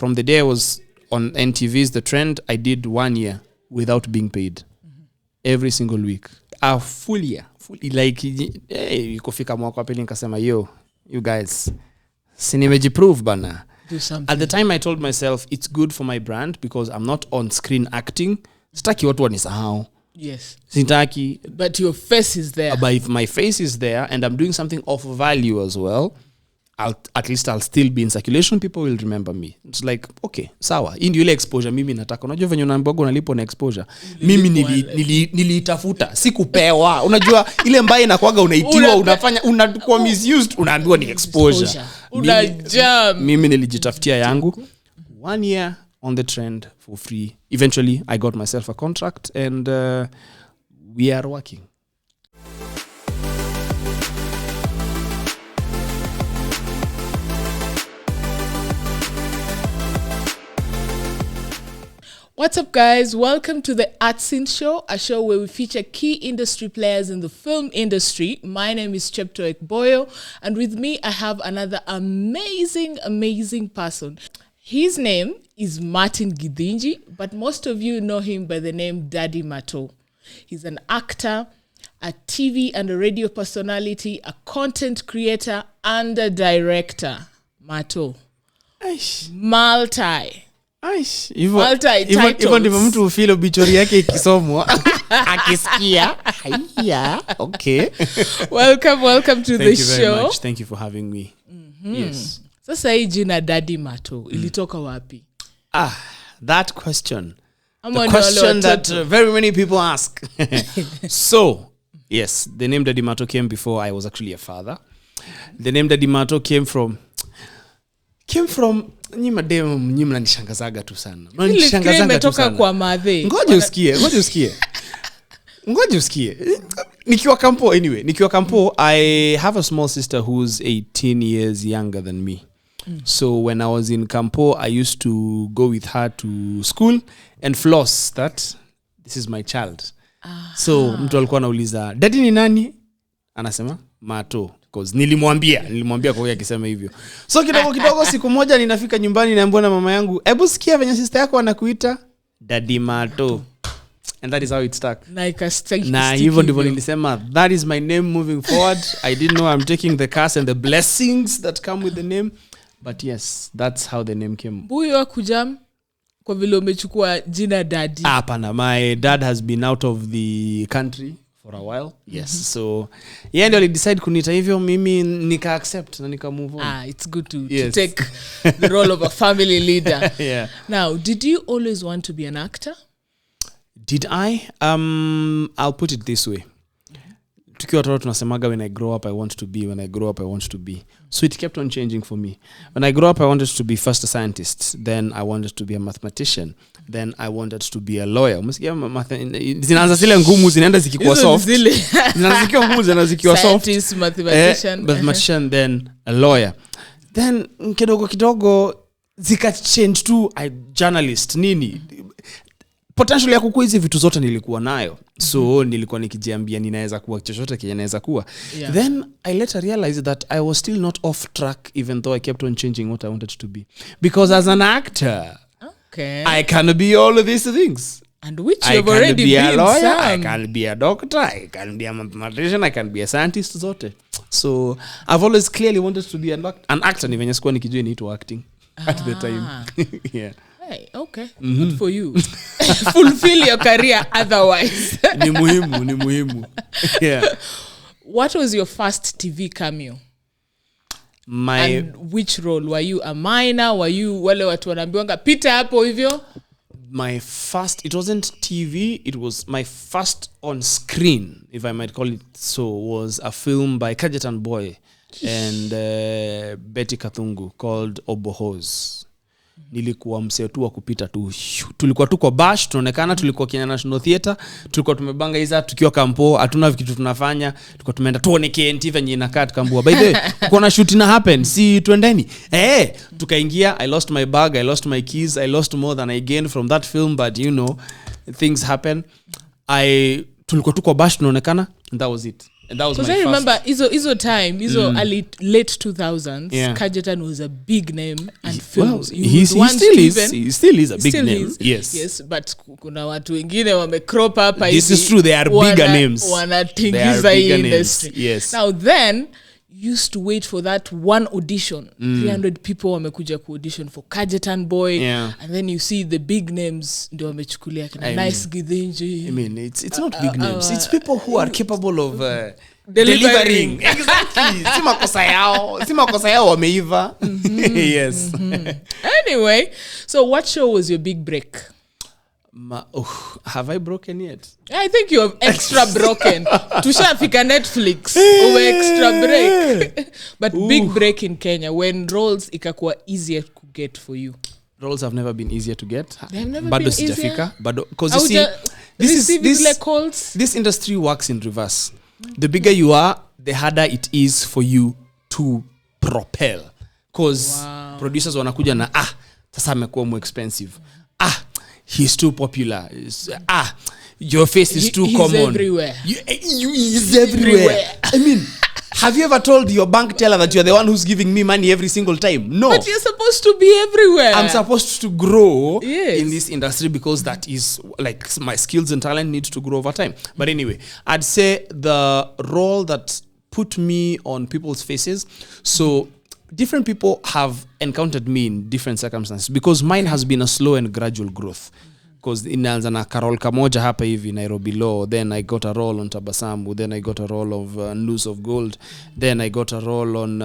from the day I was on NTV's The Trend, I did 1 year without being paid. Every single week. A full year. Like, kufika mwaka pili nikasema, yo, you guys, sinimejiprove bana. Do something. At the time I told myself, it's good for my brand because I'm not on screen acting. Sitaki watu wanisahau. Yes. Sitaki. But your face is there. But if my face is there and I'm doing something of value as well, I'll still be in circulation. People will remember me. It's like, okay, sawa. Hii ndio ile exposure mimi nataka. Unajua venye unaambiwa unalipo na exposure. Mimi nilitafuta, sikupewa. Unajua ile mbaya inakuaga unaitiwa, unafanya unakuwa misused, unaambiwa ni exposure. Mimi nilijitafutia yangu. 1 year on The Trend for free. Eventually I got myself a contract and we are working. What's up, guys? Welcome to the Art Scene Show, a show where we feature key industry players in the film industry. My name is Chepto Ekboyo, and with me I have another amazing person. His name is Martin Gidinji, but most of you know him by the name Daddie Marto. He's an actor, a TV and a radio personality, a content creator, and a director. Marto. Multi. Even ndivyo mtu ufeel obituary yake ikisomwa akisikia. Yeah, okay. Welcome to the show. Thank you very much. Thank you for having me. Yes. Sasa hii jina Daddie Marto ilitoka wapi? That question. The question that very many people ask. So, yes, the name Daddie Marto came before I was actually a father. The name Daddie Marto came from nyinyi mnanishangazaga tu sana. Mnanishangazaga tu sana. Kwa madhe. Ngoja usikie. Nikiwa kampo, I have a small sister who's 18 years younger than me. So when I was in Campo, I used to go with her to school and floss that this is my child. So mtu alikuwa anauliza, "Daddy ni nani?" Anasema, "Marto." Because nilimwambia kwa yeye akisema hivyo. So kidogo siku moja ninafika nyumbani naambiwa na mama yangu, "Hebu sikia venye sister yako anakuita Daddie Marto." And that is how it stuck. Na hivyo ndivyo nilisema, that is my name moving forward. I didn't know I'm taking the curse and the blessings that come with the name. But yes, that's how the name came. Buyo kujam kwa vile umechukua jina Daddie. Hapana, my dad has been out of the country for a while. Yes. So yeye ndio alidecide kuniita hivyo, mimi nika accept na nika move on. It's good to take the role of a family leader. Yeah. Now, did you always want to be an actor? Did I? I'll put it this way. Tukiwa watoto tunasemaga, when I grow up I want to be, when I grow up I want to be. So it kept on changing for me. When I grew up I wanted to be first a scientist, then I wanted to be a mathematician, then I wanted to be a lawyer. Umesikia zinaanza zile ngumu zinaenda zikikuwa soft. Zinaanza zikiwa ngumu zinaanza zikiwa soft. Scientist, mathematician, then a lawyer. Then kidogo zika change to a journalist nini. Potential ya kukua hizi vitu zote nilikuwa nayo. So nilikuwa nikijiambia ninaweza kuwa chochote kile naweza kuwa. Yeah. Then I later realized that I was still not off track, even though I kept on changing what I wanted to be. Because as an actor, I can be all of these things. And which you've already been. I can be a lawyer, I can be a doctor, I can be a mathematician, I can be a scientist zote. So I've always clearly wanted to be an actor. Ni venye sikuwa nikijua inaitwa acting at the time. Yeah. Hey, okay. Good for you. Fulfill your career otherwise. Ni muhimu. Yeah. What was your first TV cameo? And which role? Were you a minor? Were you wale watu wanaambiwanga pita hapo hivyo? My first, it wasn't TV, it was my first on screen, if I might call it so, was a film by Kajetan Boy and Betty Kathungu called Obohos. Nilikuwa msetu wa kupita tu. Tulikuwa tuko bash, tunaonekana tulikuwa Kenya National Theatre, tulikuwa tumebanga hizo tukiwa Campo, hatuna kitu tunafanya, tulikuwa tumeenda tuone KNT venye inakaa tukambua. By the way, kuna shoot na happen, si tuendeni. Tukaingia, I lost my bag, I lost my keys, I lost more than I gained from that film, but things happen. Tulikuwa tuko bash tunaonekana, and that was it. And that was my Because I remember Izo time, early late 2000s, Yeah. Kajetan was a big name and films. You he would want still is. Steven- He still is a big still name. is. Yes. Yes, but kuna watu wengine wame crop up This is true. They are bigger names. They are Wanatingiza hii bigger names. industry. Yes. Now then, used to wait for that one audition. 300 people wamekuja ku audition for Kajetan Boy. Yeah. And then you see the big names ndio wamechukulia kina Nice Githinji. I mean, it's not big names. It's people who are capable of Delivering. Exactly. Si makosa yao wameiva. Yes. Anyway, so what show was your big break? Have I broken yet? I think you have extra broken. Tushafika Netflix. Uwe extra break. But big break in Kenya when roles ikakuwa easier to get for you. Roles have never been easier to get. They have never Bado been sijafika. easier. Because you see, this industry works in reverse. The bigger you are, the harder it is for you to propel. Because producers wanakuja na sasa amekuwa more expensive. He's too popular. Your face is too common. He's everywhere. He's everywhere. I mean, have you ever told your bank teller that you're the one who's giving me money every single time? No. But you're supposed to be everywhere. I'm supposed to grow Yes. in this industry because that is like my skills and talent needs to grow over time. But anyway, I'd say the role that put me on people's faces. So different people have encountered me in different circumstances because mine has been a slow and gradual growth. Because inaanza na Carol Kamoja hapa hivi Nairobi Law, then I got a role on Tabasamu, then I got a role of News of Gold, then I got a role on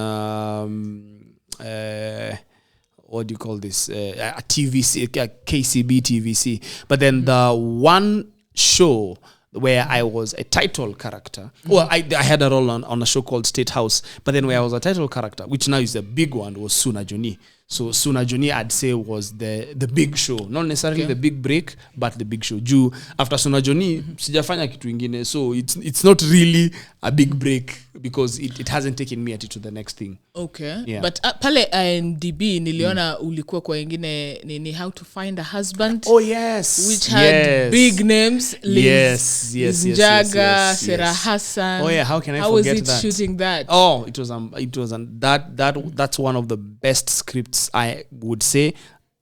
what do you call this? A TVC, a KCB TVC. But then the one show where I was a title character. Well, I had a role on a show called State House, but then where I was a title character, which now is the big one, was Suna Joni. So Suna Joni, I'd say, was the big show. Not necessarily the big break, but the big show. Juu, after Suna Joni, sijafanya kitu ingine. So it's not really a big break because it hasn't taken me to the next thing. Okay. Yeah. But pale IMDb niliona ulikuwa kwa ingine ni How to Find a Husband. Oh, yes. Which had big names. Yes. Njaga, Sarah Hassan. Oh, yeah. How can I How forget was it that? shooting that? Oh, it was that's one of the best scripts, I would say,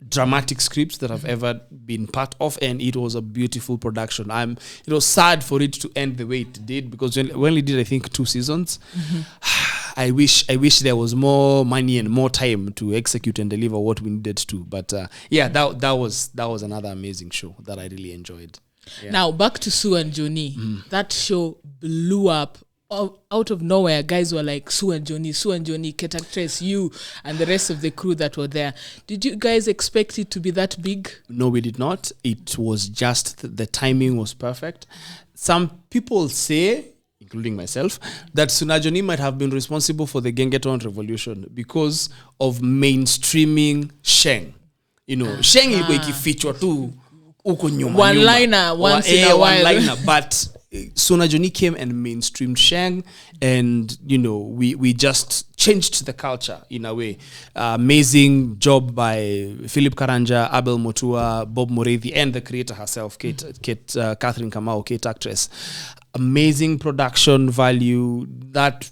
dramatic scripts that I've ever been part of, and it was a beautiful production. It was sad for it to end the way it did because we only did, I think, 2 seasons. I wish there was more money and more time to execute and deliver what we needed to. But that was another amazing show that I really enjoyed. Yeah. Now back to Sue and Johnny. That show blew up. Out of nowhere, guys were like, Sue and Johnny, Kate Actress, you, and the rest of the crew that were there. Did you guys expect it to be that big? No, we did not. It was just the timing was perfect. Some people say, including myself, that Suna Joni might have been responsible for the Gengeton revolution because of mainstreaming Sheng. You know, Sheng ilikuwa ikifichwa tu uko nyuma. One-liner, once in a while. One-liner, but Suna Joni came and mainstreamed Sheng, and we just changed the culture in a way. Amazing job by Philip Karanja, Abel Motua, Bob Morethi, and the creator herself, Catherine Kamau, Kate Actress. Amazing production value. That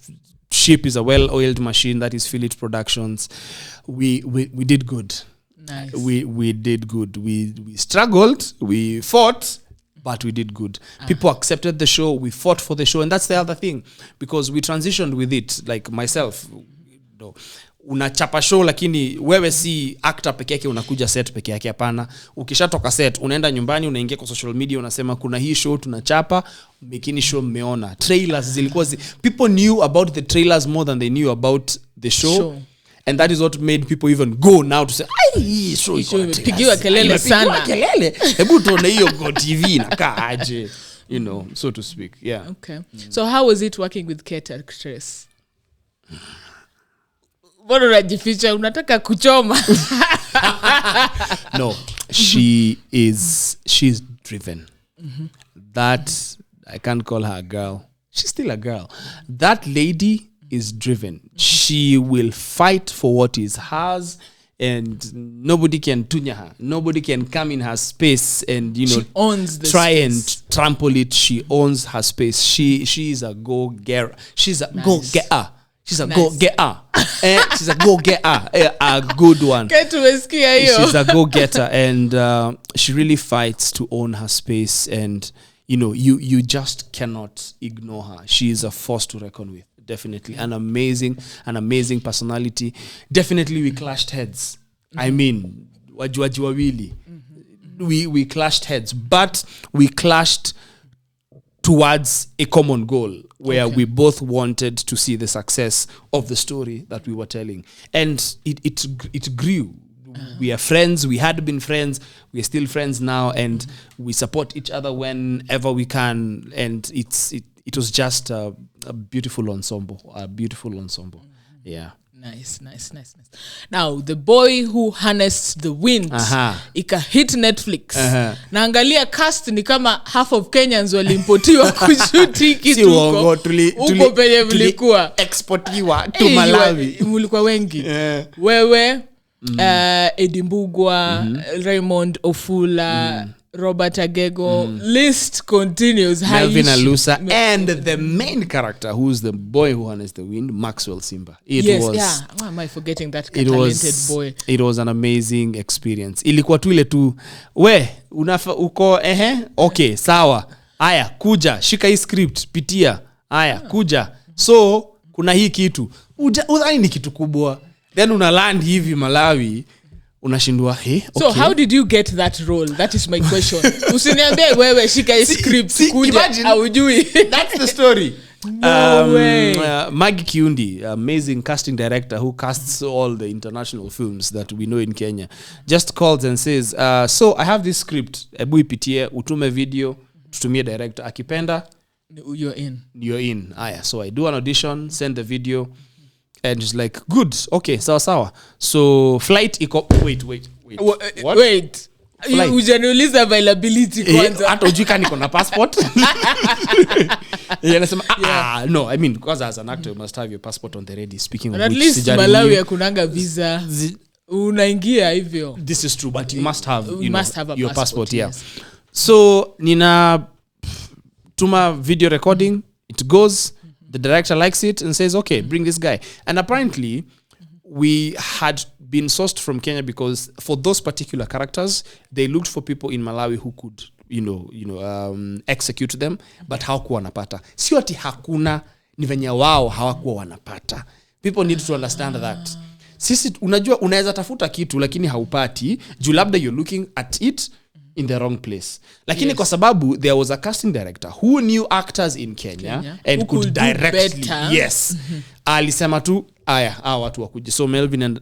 ship is a well-oiled machine. That is Philip Productions. We did good. Nice. We did good. We struggled. We fought. But we did good. People accepted the show. We fought for the show. And that's the other thing. Because we transitioned with it. Like myself. Unachapa show lakini wewe si actor peke yake unakuja set peke yake hapana. Ukishatoka set unaenda nyumbani unaingia kwa social media unasema kuna hii show tunachapa, mekini show mmeona. Trailers zilikuwa people knew about the trailers more than they knew about the show. And that is what made people even go now to say, "Ai, show iko pigiwa kelele sana." Hebu tuone hiyo Go TV inakaa aje, so to speak. Yeah. Okay. So how was it working with Kate Actress? Bora unajificha unataka kuchoma. No, she's driven. That I can't call her a girl. She's still a girl. That lady is driven. She will fight for what is hers, and nobody can tunya her. Nobody can come in her space and she owns the try space. and trample it. She owns her space. She is a go-getter. She's a go-getter. She's a go-getter. She's a go-getter. A good one. She's a go-getter, and she really fights to own her space. And you just cannot ignore her. She is a force to reckon with. Definitely an amazing personality. Definitely we clashed heads. I mean, wajuaji wawili. We clashed heads, but we clashed towards a common goal where we both wanted to see the success of the story that we were telling, and it grew. We are friends. We had been friends. We are still friends now, and we support each other whenever we can. And it was just a beautiful ensemble. Yeah. Nice. Now, The Boy Who Harnessed the Wind. Ika hit Netflix. Naangalia cast ni kama half of Kenyans walimpotiwa kushuti kitu huko. Uko penye mlikuwa. Exportiwa to Malawi. Mulikuwa wengi. Wewe, Eddie Mbugua, Raymond Ofula, Robert Agego, list continues. Melvin Alusa, and the main character, who's the boy who harnessed the wind, Maxwell Simba. Why am I forgetting that talented boy? It was an amazing experience. Ilikuwa tu ile tu, uko okay, sawa. Aya, kuja, shika hii script, pitia. Aya, kuja. So, kuna hii kitu. Udhani ni kitu kubwa. Then una land hivi Malawi. Unashindwa okay. So how did you get that role? That is my question. Usiniambie wewe shika hii script kuja aujui. That's the story. No way. Maggie Kiundi, amazing casting director who casts all the international films that we know in Kenya, just calls and says, so I have this script. Ebu ipitie, utume video, tutumie director. Akipenda, you're in. Aya, so I do an audition, send the video. And just like, good, okay, sawa. So flight iko wait. Ujaniuliza availability kwanza. Hata ujika niko na passport. Anasema no, I mean, because as an actor you must have your passport on the ready. Speaking of at least Malawi hakunanga visa. Unaingia hivyo. This is true, but you must have your passport. Yes. So nina tuma video recording, it goes. The director likes it and says, okay, bring this guy. And apparently, we had been sourced from Kenya because for those particular characters, they looked for people in Malawi who could, execute them, but hawakuwa wanapata. Sio ati hakuna, ni venye wao hawakuwa wanapata. People need to understand that. Sisi, unajua, unaweza tafuta kitu, lakini haupati. Juu labda you're looking at it in the wrong place. Lakini kwa sababu there was a casting director who knew actors in Kenya and who could directly alisema tu watu wakuje. So Melvin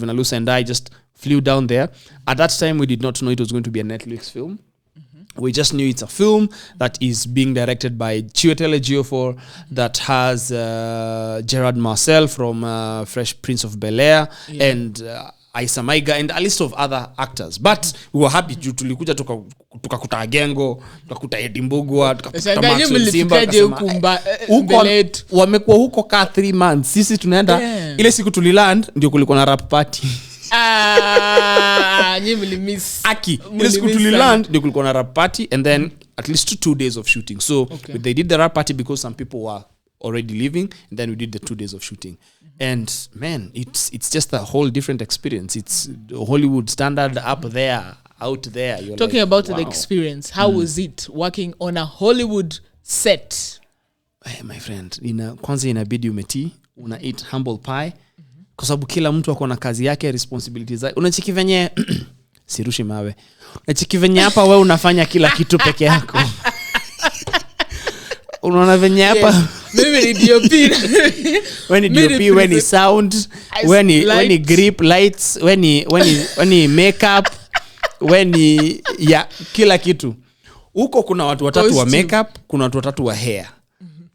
Alusa and I just flew down there. At that time we did not know it was going to be a Netflix film. We just knew it's a film that is being directed by Chiwetel Ejiofor, that has Gerard Marcel from Fresh Prince of Bel-Air and Aisa Maiga and a list of other actors. But we were happy tulikuja tukakuta Agengo, tukakuta Eddie Mbugua, tukakuta Maxwell Simba. Wamekuwa huko ka 3 months. Sisi tunaenda ile siku tuliland ndio kulikuwa na rap party. Ile siku tuliland ndio kulikuwa na rap party, and then at least 2 days of shooting. So they did the rap party because some people were already leaving, and then we did the 2 days of shooting. And man, it's just a whole different experience. It's Hollywood standard up there, out there. You're talking about the experience. How was it working on a Hollywood set? Hey, my friend, kwanza inabidi umetii, una eat humble pie. Kwa sababu kila mtu ako na kazi yake, responsibilities zake. Unachiki venye sirushi mawe. Unachiki venye hapa wewe unafanya kila kitu peke yako. Unaona venye hapa mimi ni DOP. When ni DOP, when ni sound, when ni grip lights, when ni makeup, when ni kila kitu. Huko kuna watu watatu wa makeup, kuna watu watatu wa hair.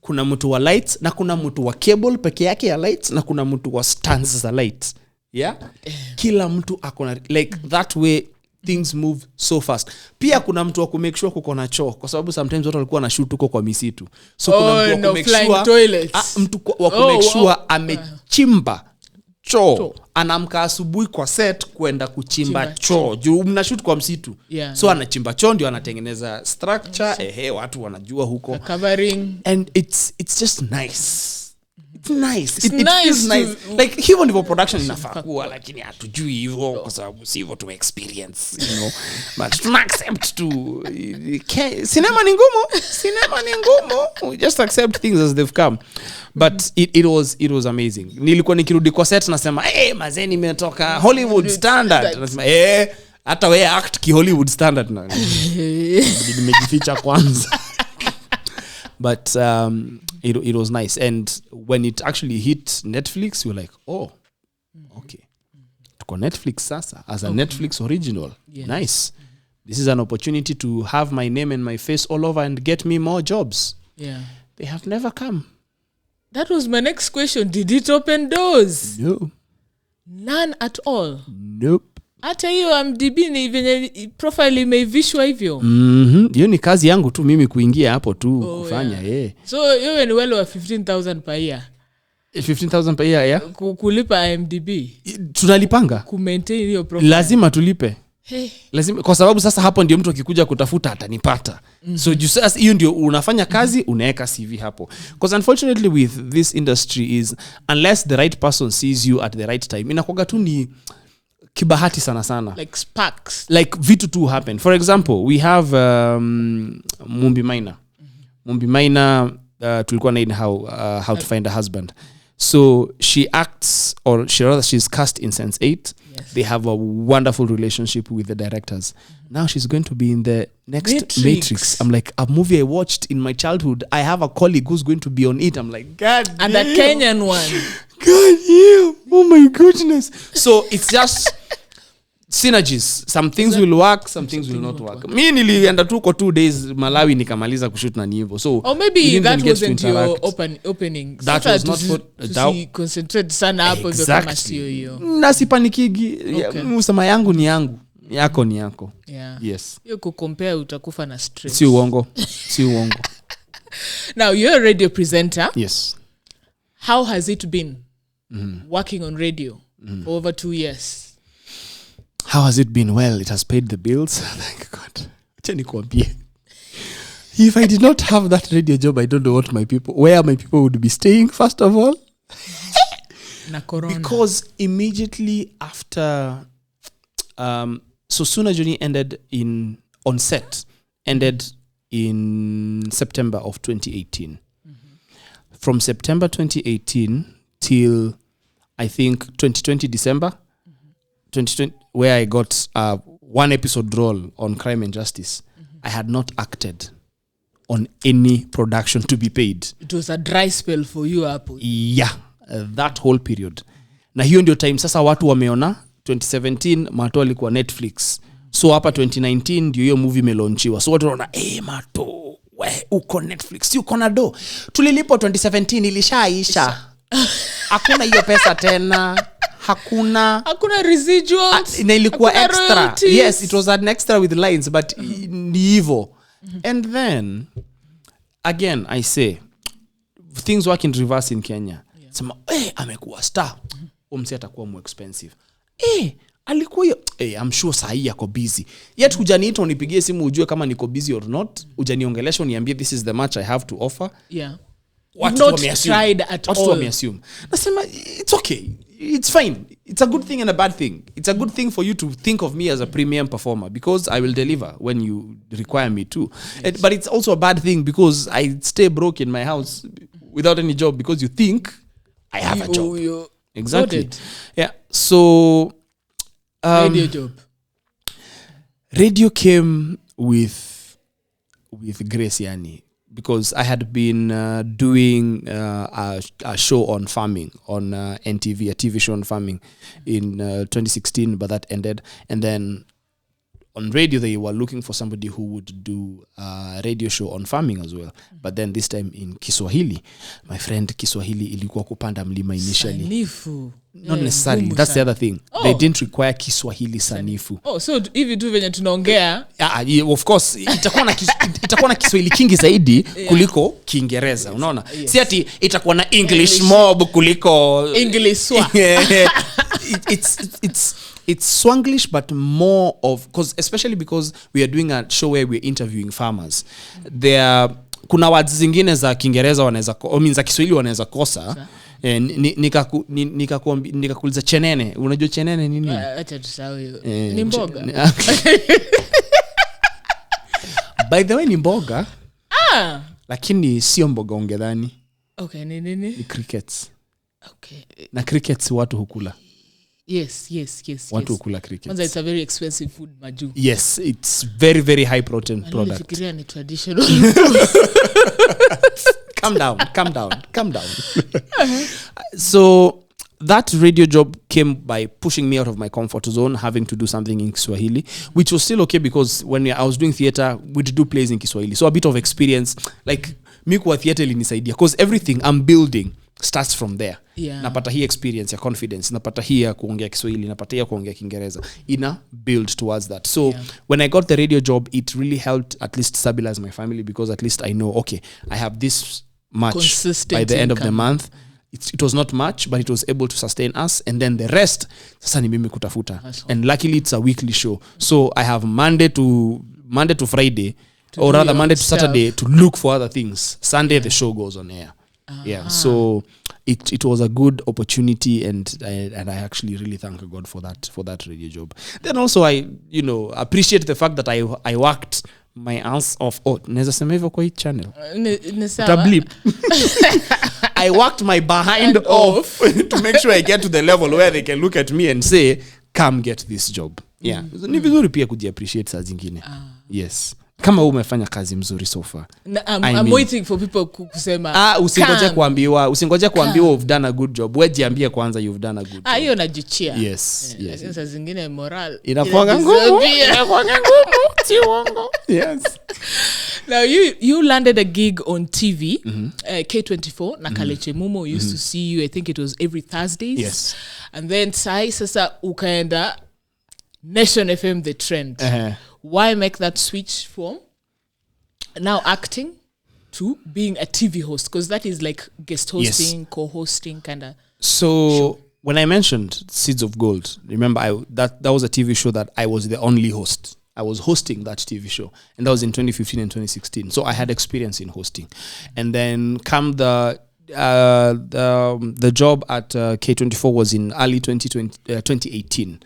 Kuna mtu wa lights na kuna mtu wa cable peke yake ya lights na kuna mtu wa stands za lights. Kila mtu akona like that way things move so fast. Pia kuna mtu wa kumake sure kuko na choo kwa sababu sometimes watu walikuwa na shoot huko kwa misitu. So kuna mtu wa kumake sure mtu wa kumake sure amechimba choo. Anamka asubuhi kwa set kwenda kuchimba choo. Juu mnashoot kwa msitu. So anachimba choo ndio anatengeneza structure. Watu wanajua huko. Covering. And it's just nice. It's nice. It feels nice. Like hivyo ndivyo production inafaa kuwa, lakini hatujui hivyo kwa sababu si hivyo tume experience, but tuna accept to cinema ni ngumu. We just accept things as they've come. But it was amazing. Nilikuwa nikirudi kwa set nasema mazee nimetoka Hollywood standard. Nasema hata wewe act ki Hollywood standard na nimejificha kwanza. But it was nice. And when it actually hit Netflix, we were like, okay. Tuko Netflix sasa as a Netflix original. Yes. Nice. This is an opportunity to have my name and my face all over and get me more jobs. Yeah. They have never come. That was my next question. Did it open doors? No. None at all? Nope. Hata hiyo MDB ni venye profile imeivishwa hivyo. Hiyo ni kazi yangu tu mimi kuingia hapo tu kufanya. So wewe ni wale wa 15,000 per year. 15,000 per year, kulipa MDB. Tunalipanga. Ku maintain hiyo profile. Lazima tulipe. Lazima, kwa sababu sasa hapo ndio mtu akikuja kutafuta atanipata. So just hiyo ndio unafanya kazi, unaweka CV hapo. Because unfortunately with this industry is unless the right person sees you at the right time, inakuwa tu ni kibahati sana. Like sparks. Like vitu tu happen. For example, we have Mumbi Maina tulikuwa na how to find a husband. So she acts, or she's cast in Sense8. Yes. They have a wonderful relationship with the directors. Now she's going to be in the next Matrix. I'm like, a movie I watched in my childhood. I have a colleague who's going to be on it. I'm like, God damn. And the Kenyan one. God damn. Oh my goodness. So it's just synergies. Some things will work, some things will not work. Mi nilienda tu kwa 2 days Malawi nikamaliza kushoot na nivo. So or maybe that wasn't your opening. That was not for concentrate sana hapo hivyo kama sio hiyo. Nasipanikigi. Usema yangu ni yangu. Yako ni yako. Yeah. Yes. You could compare utakufa na stress. Si uongo. Now you're a radio presenter. Yes. How has it been working on radio for over 2 years? How has it been? Well, it has paid the bills. Thank God. If I did not have that radio job, I don't know where my people would be staying, first of all. Na corona. Because immediately after, so Suna Journey ended on set, ended in September of 2018. From September 2018 till, I think, 2020 December, 2020, where I got one episode role on Crime and Justice, I had not acted on any production to be paid. It was a dry spell for you, Apple. Yeah, that whole period. Na hiyo ndio time sasa watu wameona 2017 Marto alikuwa Netflix. So hapa 2019 ndio hiyo movie imelaunchiwa. So watu wanaona Marto, we uko Netflix, si uko na do. Tulilipo 2017 ilishaisha. Hakuna hiyo pesa tena. Hakuna residuals. Na ilikuwa extra. Royalties. Yes, it was an extra with lines, but ni hivyo. And then again I say things work in reverse in Kenya. Sema amekuwa star. Umsi atakuwa more expensive. Alikuwa I'm sure sahi yako busy. Yet hujaniita unipigie simu ujue kama niko busy or not. Hujaniongelesha uniambie this is the match I have to offer. Yeah. What not tried at all. What assume? Nasema it's okay. It's fine. It's a good thing and a bad thing. It's a good thing for you to think of me as a premium performer because I will deliver when you require me to. Yes. But it's also a bad thing because I stay broke in my house without any job because you think I have a job. Exactly. Loaded. Yeah. So radio job. Radio came with grace, yani. Because I had been doing a show on farming on NTV, a TV show on farming in 2016, but that ended. And then on radio they were looking for somebody who would do a radio show on farming as well. But then this time in Kiswahili, my friend, Kiswahili ilikuwa kupanda mlima initially. Sanifu. Not necessarily. That's the other thing. They didn't require Kiswahili sanifu. So if you do venye tunaongea, of course itakuwa na Kiswahili kingi zaidi kuliko Kiingereza, unaona? Si ati itakuwa na English mob kuliko English swa. It's Swanglish, but more of, especially because we are doing a show where we're interviewing farmers. Kuna words zingine za Kiingereza wanaweza za Kiswahili wanaweza kosa. Nikakuuliza chenene. Unajua chenene nini? Acha tusahau hiyo. Ni mboga. By the way ni mboga. Lakini sio mboga ungedhani. Okay, ni crickets. Okay. Na crickets watu hukula. Yes. Watu hukula crickets. Kwanza it's a very expensive food, maju. Yes, it's very, very high protein product. Nafikiria ni traditional. Calm down. So that radio job came by pushing me out of my comfort zone, having to do something in Kiswahili, which was still okay because when I was doing theater, we'd do plays in Kiswahili. So a bit of experience, like mi kwa theater ilinisaidia because everything I'm building starts from there. Napata hii experience ya confidence, napata hii ya kuongea Kiswahili, napata hii ya kuongea Kiingereza, ina build towards that. So when I got the radio job, it really helped at least stabilize my family because at least I know, okay, I have this much consistent by the end of the month. It was not much, but it was able to sustain us, and then the rest sasa ni mimi kutafuta. And luckily it's a weekly show, so I have Monday to Friday, or rather Monday to Saturday to look for other things. Sunday the show goes on air. So it was a good opportunity, and I actually really thank God for that radio job. Then also I appreciate the fact that I worked my ass off. Naweza sema hivyo kwa hii channel. Tablip. I worked my behind off to make sure I get to the level where they can look at me and say, come get this job. Ni vizuri pia kujiappreciate saa zingine. Yes. Kama umefanya kazi mzuri so far. I'm waiting for people kusema. Usingoje kuambiwa you've done a good job. Wewe jiambie kwanza you've done a good job. Hiyo najichia. Yes. Sasa zingine moral. Inakuanga ngumu. Si uongo. Yes. Now you landed a gig on TV, K24 na Kaleche Mumo used to see you, I think it was every Thursdays. Yes. And then sasa ukaenda Nation FM The Trend. Why make that switch from now acting to being a TV host? Because that is like guest hosting, co-hosting kind of. So show. When I mentioned Seeds of Gold, remember that was a TV show that I was the only host. I was hosting that TV show, and that was in 2015 and 2016. So I had experience in hosting, and then come the job at K24 was in early 2018.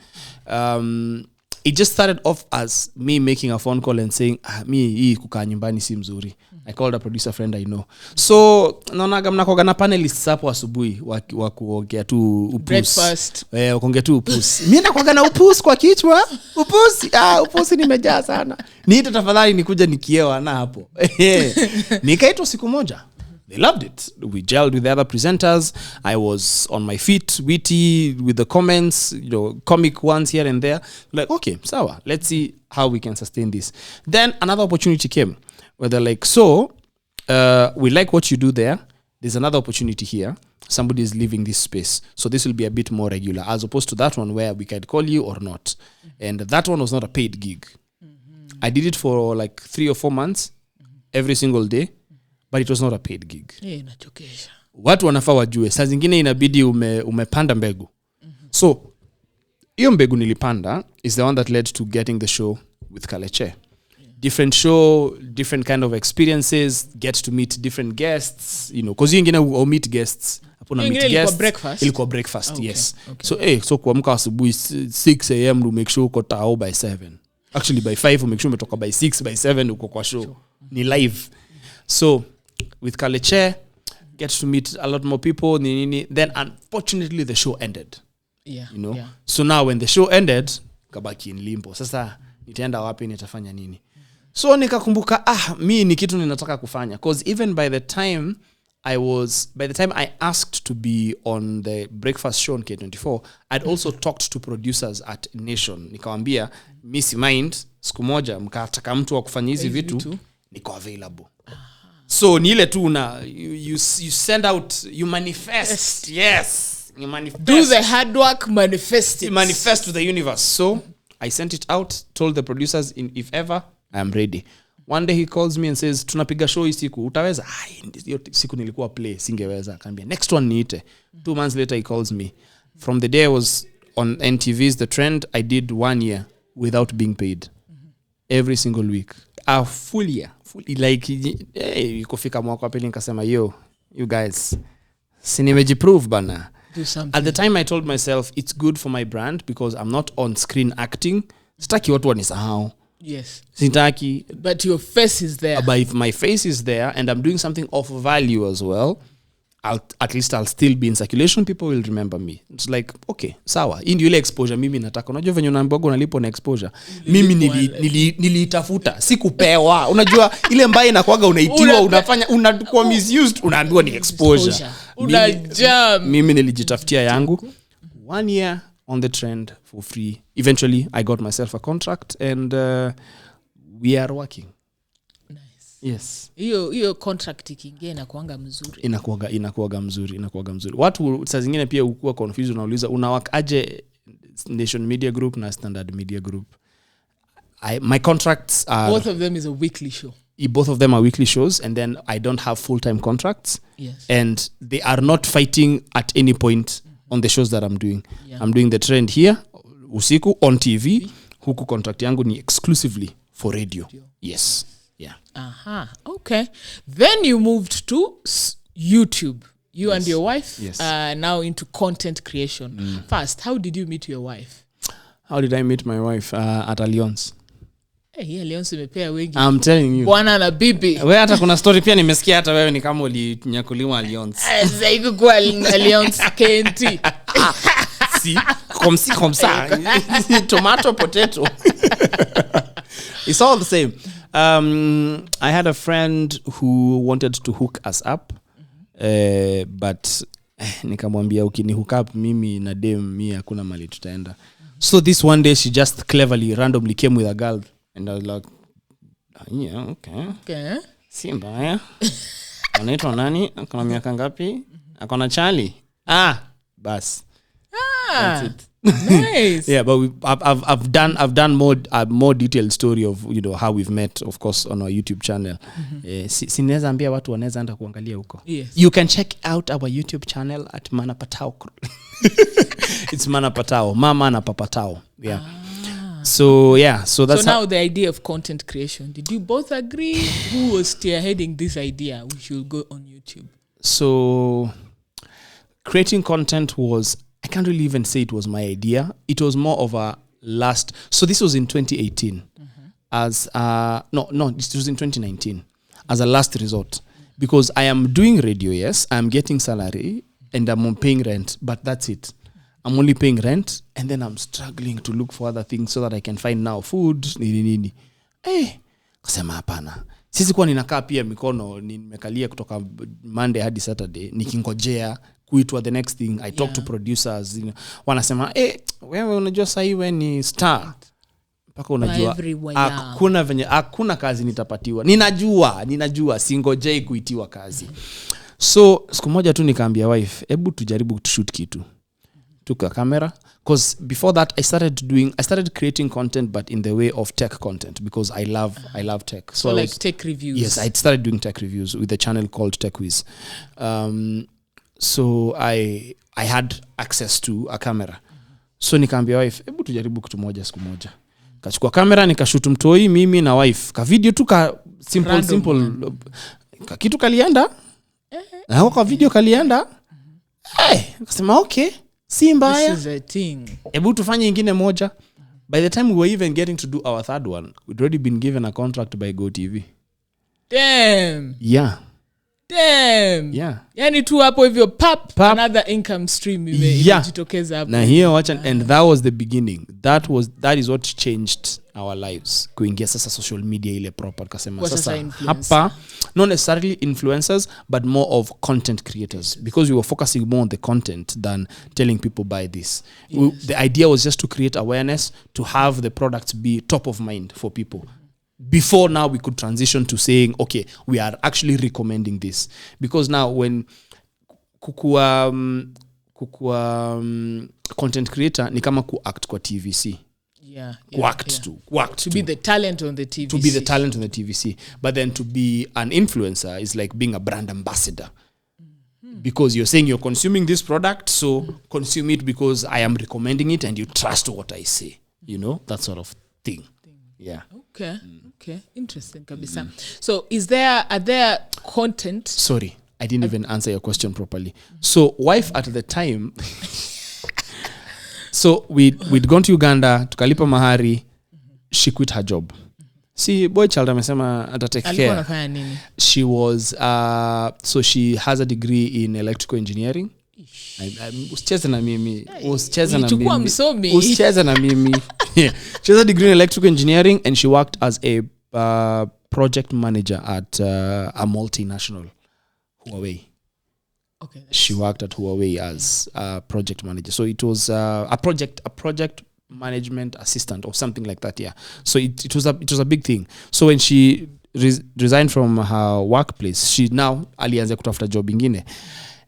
It just started off as me making a phone call and saying, mi hii kukaa nyumbani si mzuri. I called a producer friend I know. So naonaga mnakoga na panelists hapo asubuhi wa kuongea tu upus. Breakfast. Kuongea tu upus. Mimi nakoga na upus kwa kichwa. Upusi nimejaa sana. Niite tafadhali nikuja nikiewa na hapo. Nikaitwa siku moja. They loved it. We gelled with the other presenters. I was on my feet, witty, with the comments, comic ones here and there. Like, okay, sawa, let's see how we can sustain this. Then another opportunity came where they're like, so, we like what you do there. There's another opportunity here. Somebody is leaving this space. So this will be a bit more regular, as opposed to that one where we can call you or not. And that one was not a paid gig. I did it for like 3 or 4 months, every single day. But it was not a paid gig. Inachokesha. Watu wanafaa wajue. Saa zingine inabidi umepanda mbegu. So, hiyo mbegu nilipanda is the one that led to getting the show with Kaleche. Different show, different kind of experiences, get to meet different guests, because you ingine meet guests. Ilikuwa breakfast, okay. Yes. Okay. So kuamka asubuhi 6 am to make sure uko tao by 7. Actually by 5 make sure umetoka by 6, by 7 uko kwa show. Ni live. So with Kaleche, get to meet a lot more people. Then unfortunately the show ended. So now when the show ended, kabaki in limbo. Sasa nitaenda wapi, nitafanya nini? So nikakumbuka mi ni kitu ninataka kufanya, because even by the time I asked to be on the breakfast show on K24, I'd also talked to producers at Nation. Nikawambia, mi si mind, siku moja mkataka mtu wa kufanya hizi vitu niko available. So ni ile tu you send out, you manifest. Yes. You manifest. Do the hard work, manifest it. You manifest to the universe. So I sent it out, told the producers if ever I am ready. One day he calls me and says tunapiga show hii siku utaweza? Hiyo siku nilikuwa play singeweza. Akaniambia next one niite. 2 months later he calls me. From the day I was on NTV's The Trend, I did 1 year without being paid. Every single week. A full year. Like kufika mwaka wa pili nikasema you guys sinimejiprove bana. At the time I told myself it's good for my brand because I'm not on screen acting. Sitaki watu wanisahau. Yes. Sitaki. But your face is there. But if my face is there and I'm doing something of value as well, I'll still be in circulation. People will remember me. It's like, okay, sawa. Hii ndio ile exposure mimi nataka. Unajua venye unaambiwa unalipo na exposure. Mimi nilitafuta, sikupewa. Unajua ile mbaya inakuaga unaitiwa, unafanya unakuwa misused, unaambiwa ni exposure. Mimi nilijitafutia yangu. 1 year on The Trend for free. Eventually I got myself a contract and we are working. Yes. Hiyo contract ikiingia inakuanga mzuri. Inakuanga mzuri. Watu saa zingine pia ukua confused, unauliza unawak aje Nation Media Group na Standard Media Group. My contracts are both of them is a weekly show. Both of them are weekly shows and then I don't have full-time contracts. Yes. And they are not fighting at any point on the shows that I'm doing. Yeah. I'm doing The Trend here usiku on TV. Huku contract yangu ni exclusively for radio. Yes. Yeah. Okay. Then you moved to YouTube. You and your wife now into content creation. First, how did you meet your wife? How did I meet my wife? At Alliance. Hey, Alliance imepea wengi. I'm telling you. Bwana na bibi. Wewe hata kuna story pia nimesikia hata wewe ni kama ulinyakuliwa Alliance. Sasa iko kwa Alliance KNT. Si, comme ça. Tomato, potato. It's all the same. I had a friend who wanted to hook us up, but nikamwambia ukini hook up mimi na dem hakuna mali tutaenda. So this one day she just cleverly randomly came with a girl and I was like, yeah, okay. Si mbaya. Anaitwa nani? Akona miaka ngapi? Akona Charlie. Bas. That's it. Nice. Yeah, but I've done more detailed story of how we've met, of course, on our YouTube channel. Sinaweza ambia watu wanaweza enda kuangalia huko. Yes. You can check out our YouTube channel at Manapatao. It's Manapatao, Mama na Papatao. Yeah. So that's so now the idea of content creation. Did you both agree? Who was spearheading this idea? We should go on YouTube. So creating content was, I can't really even say it was my idea. It was more of a last. So this was in 2018. As it was in 2019 as a last resort, because I am doing radio. Yes, I'm getting salary and I'm paying rent, but that's it. I'm only paying rent and then I'm struggling to look for other things so that I can find now food. Kasema hapana. Sisi kwa ninakaa pia mikono nimekalia kutoka Monday hadi Saturday nikingojea kuitwa the next thing. I talk to producers, wanasema wewe unajua sasa wewe ni star. Paka unajua hakuna kazi nitapatiwa. Ninajua singojei kuitiwa kazi. So siku moja tu nikaambia wife, hebu tujaribu kushoot kitu. Took a camera, because before that I started creating content, but in the way of tech content, because I love tech. So like tech reviews. Yes, I started doing tech reviews with a channel called TechWiz. So I had access to a camera. So nikaambia wife, hebu tujaribu kitu moja siku moja. Kachukua kamera nikashoot mtoi mimi na wife. Ka video tu ka simple. Ka kitu kalienda. Na kwa video kalienda. Akasema okay. Si mbaya. This is a thing. Ebu tufanye ingine moja. By the time we were even getting to do our third one, we'd already been given a contract by GoTV. Damn. Yeah. Damn. Yeah. Yani tu hapo hivyo pap, another income stream imejitokeza hapo. Na hiyo wacha, and that was the beginning. That is what changed our lives. Kuingia sasa social media ile proper kasema sasa hapa not necessarily influencers but more of content creators, because we were focusing more on the content than telling people buy this. Yes. The idea was just to create awareness, to have the products be top of mind for people. Before now we could transition to saying, okay, we are actually recommending this, because now when kukua content creator ni kama kuact kwa TVC. To be the talent on the TVC. To be the talent on the TVC. But then to be an influencer is like being a brand ambassador. Because you're saying you're consuming this product, so consume it because I am recommending it and you trust what I say. You know, that sort of thing. Yeah. Okay. Interesting, kabisa. So are there content? Sorry, I didn't even answer your question properly. So wife at the time, so we'd gone to Uganda, tukalipa mahari, she quit her job. See, boy child amesema atatake care. Alikuwa anafanya nini? She was, so she has a degree in electrical engineering. Usicheze na mimi. Yeah. She has a degree in electrical engineering and she worked as a project manager at a multinational, Huawei. Okay. She worked at Huawei as a project manager. So it was a project management assistant or something like that. Yeah. So it was a big thing. So when she resigned from her workplace, she now alianza kutafuta job ingine.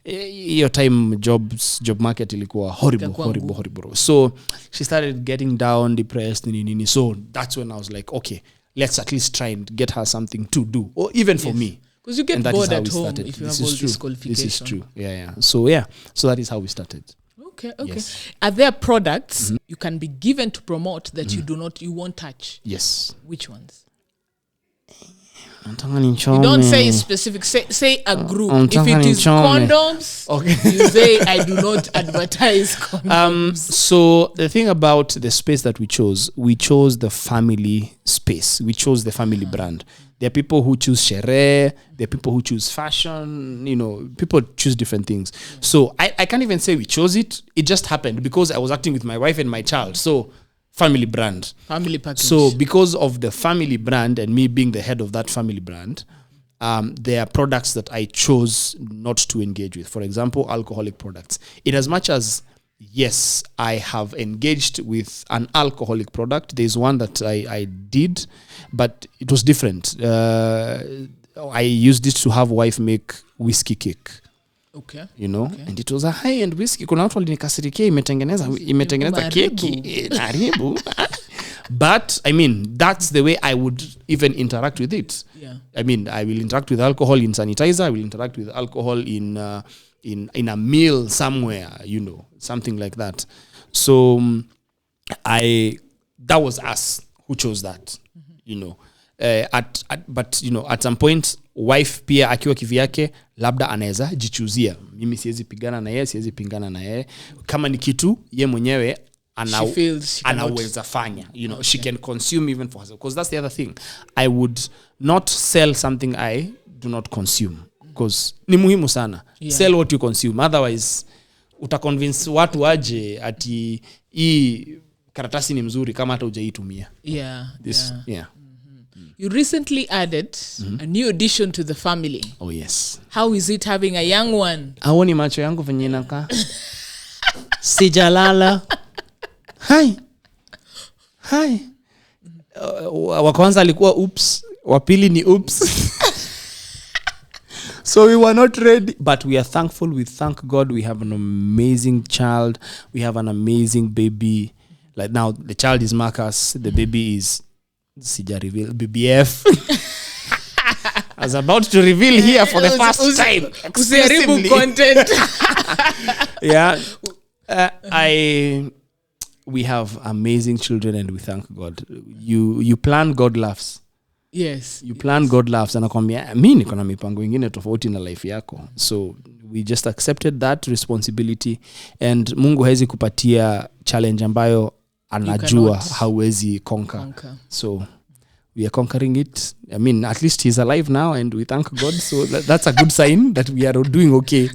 Your time job market ilikuwa horrible. So she started getting down, depressed. So that's when I was like, okay, let's at least try and get her something to do, or even for me. Because you get bored at home if you have all these qualifications. This is true. Yeah. So that is how we started. Okay. Yes. Are there products you can be given to promote that you won't touch? Yes. Which ones? You don't say specific. Say a group. If it is condoms, okay. You say I do not advertise condoms. So the thing about the space that we chose the family space. We chose the family brand. There are people who choose sherehe. There are people who choose fashion. People choose different things. So I can't even say we chose it. It just happened because I was acting with my wife and my child. So family brand. Family package. So because of the family brand and me being the head of that family brand, there are products that I chose not to engage with. For example, alcoholic products. In as much as, yes, I have engaged with an alcoholic product, there's one that I did, but it was different. I used it to have wife make whiskey cake. Okay. And it was a high-end whiskey. Kuna watu walinikasirikia imetengeneza keki karibu. But I mean, that's the way I would even interact with it. Yeah. I mean, I will interact with alcohol in sanitizer. I will interact with alcohol in a meal somewhere, something like that. So that was us who chose that, but at some point wife pia akiwa kivyake labda anaweza jichuzia. Mimi siwezi pigana na yeye, siwezi pingana na yeye. Kama ni kitu ye mwenyewe anaweza fanya, okay. She can consume even for herself, because that's the other thing. I would not sell something I do not consume, because ni muhimu sana. Yeah. Sell what you consume, otherwise utaconvince watu aje ati hii karatasi ni mzuri kama hata hujaitumia. Yeah. You recently added a new addition to the family. Oh yes. How is it having a young one? Aoni macho yangu venye inakaa. Sijalala. Hi. Wa kwanza alikuwa oops, wa pili ni oops. So we were not ready, but we are thankful. We thank God we have an amazing child. We have an amazing baby. Like now the child is Marcus, the baby is Sija reveal BBF. I was about to reveal here for the first time. Exclusively content. Yeah. We have amazing children and we thank God. You plan, God laughs. Yes. You plan, God laughs. Anakwambia mimi niko na mipango ingine tofauti na life yako. So we just accepted that responsibility, and Mungu hawezi kupatia challenge ambayo anajua hauwezi conquer. So we are conquering it. I mean, at least he's alive now and we thank God. So that's a good sign that we are doing okay.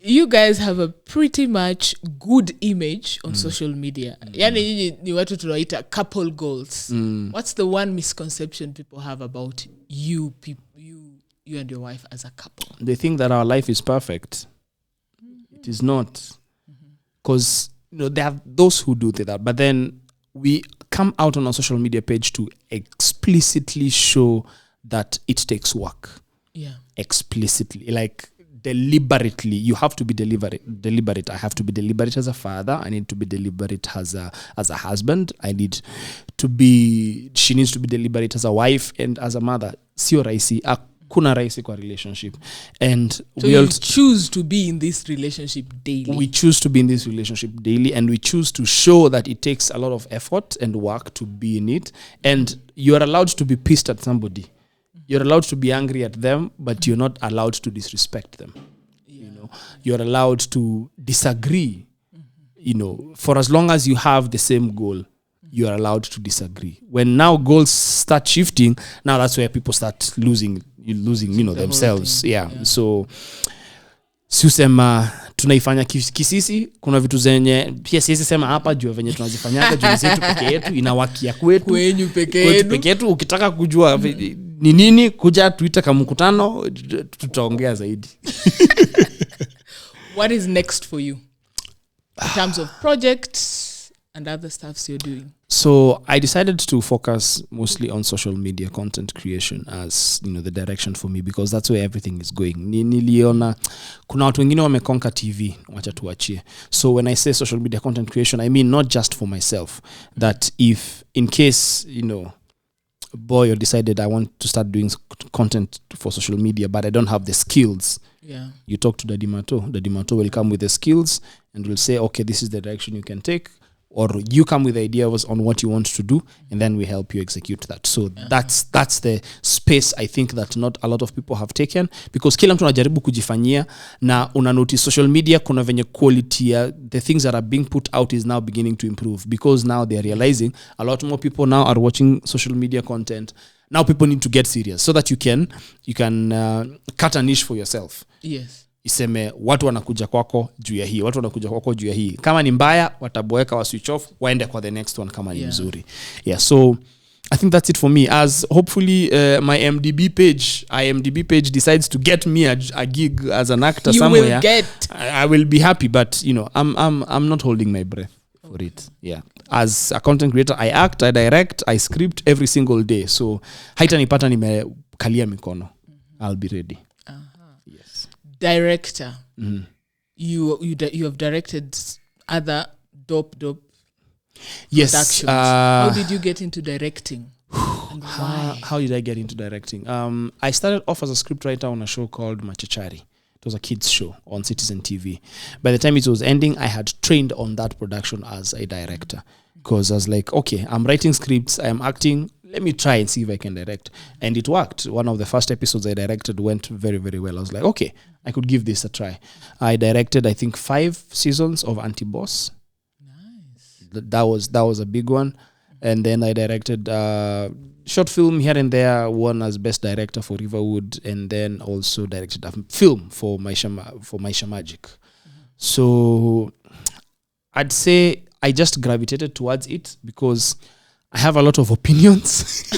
You guys have a pretty much good image on social media. Yani ni watu tunaita couple goals. What's the one misconception people have about you and your wife as a couple? They think that our life is perfect. It is not. Because there are those who do that, but then we come out on our social media page to explicitly show that it takes work. Yeah. Explicitly, like deliberately. You have to be deliberate. I have to be deliberate as a father. I need to be deliberate as a husband. she needs to be deliberate as a wife and as a mother. Sio rahisi. Kuna rahisi kwa relationship. And so we choose to be in this relationship daily. We choose to be in this relationship daily, and we choose to show that it takes a lot of effort and work to be in it. And you are allowed to be pissed at somebody. You're allowed to be angry at them, but you're not allowed to disrespect them. You're allowed to disagree. For as long as you have the same goal, you are allowed to disagree. When now goals start shifting, now that's where people start losing themselves. Yeah. So siusema tunaifanya kisisi, kuna vitu zenye pia siwezi sema hapa juu venye tunazifanyaga juu zetu peke yetu, inawakia kwetu peke yetu. Ukitaka kujua ni nini, kuja tuita kama mkutano, tutaongea zaidi. What is next for you in terms of projects and other stuffs you're doing? So I decided to focus mostly on social media content creation as the direction for me, because that's where everything is going. Niliona kuna watu wengine wamekonka TV, wacha tuachie. So when I say social media content creation, I mean not just for myself, that if in case boy, or decided I want to start doing content for social media, but I don't have the skills. Yeah. You talk to Daddie Marto. Daddie Marto will come with the skills and will say, okay, this is the direction you can take. Or you come with the ideas on what you want to do, and then we help you execute that. So that's the space I think that not a lot of people have taken, because kila mtu anajaribu kujifanyia, na una notice social media kuna venye quality, the things that are being put out is now beginning to improve, because now they are realizing a lot more people now are watching social media content. Now people need to get serious so that you can cut a niche for yourself. Yes. Iseme watu wanakuja kwako juu ya hii, kama ni mbaya wataboeka, wa switch off, waende kwa the next one kama ni mzuri. So I think that's it for me, as hopefully my IMDb page decides to get me a gig as an actor somewhere. You will get. I will be happy, but I'm not holding my breath for it. Yeah, as a content creator, I act, I direct, I script every single day. So haitanipata nimekalia mikono. I'll be ready. Yes. Director. You have directed other dope yes productions. How did you get into directing? And why? How did I get into directing? I started off as a scriptwriter on a show called Machachari. It was a kids show on Citizen TV. By the time it was ending, I had trained on that production as a director, because I was like, okay, I'm writing scripts, I'm acting, let me try and see if I can direct. And it worked. One of the first episodes I directed went very, very well. I was like, okay, I could give this a try. I directed, I think, 5 seasons of Anti-Boss. Nice. That was a big one. And then I directed short film here and there, won as best director for Riverwood, and then also directed a film for Maisha Magic. So I'd say I just gravitated towards it because I have a lot of opinions.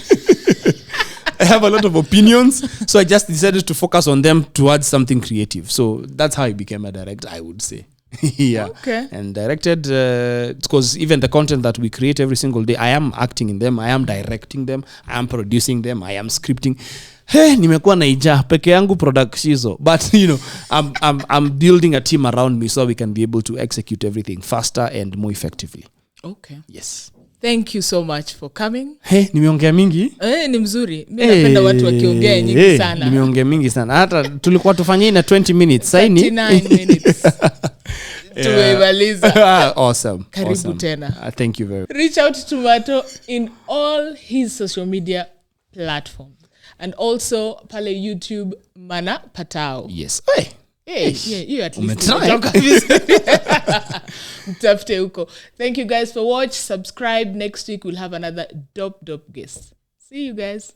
So I just decided to focus on them towards something creative. So that's how I became a director, I would say. Yeah. Okay. And directed, because even the content that we create every single day, I am acting in them, I am directing them, I am producing them, I am scripting. Hey, nimekuwa naija peke yangu production, but I'm building a team around me so we can be able to execute everything faster and more effectively. Okay. Yes. Thank you so much for coming. Hey, nimeongea mingi? Ni mzuri. Mimi napenda watu wakiongea nyingi sana. Nimeongea mingi sana. Hata tulikuwa tufanyie na 20 minutes. Sasa ni 39 minutes. Tumemaliza. Awesome. Karibu tena. Thank you very much. Reach out to Marto in all his social media platforms. And also pale YouTube Mana Patao. Yes. Hey, you at least. Mtafute huko. Thank you guys for watching. Subscribe. Next week we'll have another dope guest. See you guys.